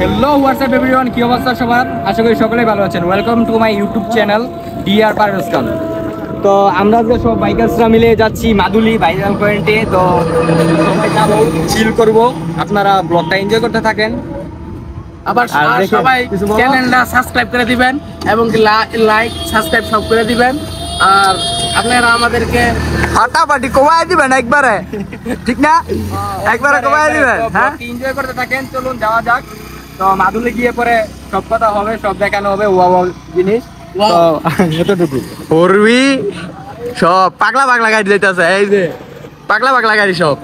Hello WhatsApp everyone, কি অবস্থা সবার? আশা করি সকলেই ভালো আছেন। Welcome to my YouTube channel DR Parvez Khan. তো আমরা যে সব বাইকার্সরা মিলে যাচ্ছি মাদুলি ভাইরাল পয়েন্টে। তো সবাই যাবো, চিল করবো, আপনারা ব্লগটা এনজয় করতে থাকেন। আবার সবাই চ্যানেলটা সাবস্ক্রাইব করে দিবেন এবং লাইক সাবস্ক্রাইব সব করে দিবেন। আর আপনারা আমাদেরকে ফাটাফাটি কমায় দিবেন একবারে, ঠিক না? একবারে কমায় দিবেন। হ্যাঁ, এনজয় করতে থাকেন, চলুন যাওয়া যাক। তো মাদুলি গিয়ে পরে সব কথা হবে, সব দেখানো হবে, ওয়াও জিনিস। তো এতটুকু করবি সব পাগলা পাগলা গাড়ি যাইতেছে, এই যে পাগলা পাগলা গাড়ি সব।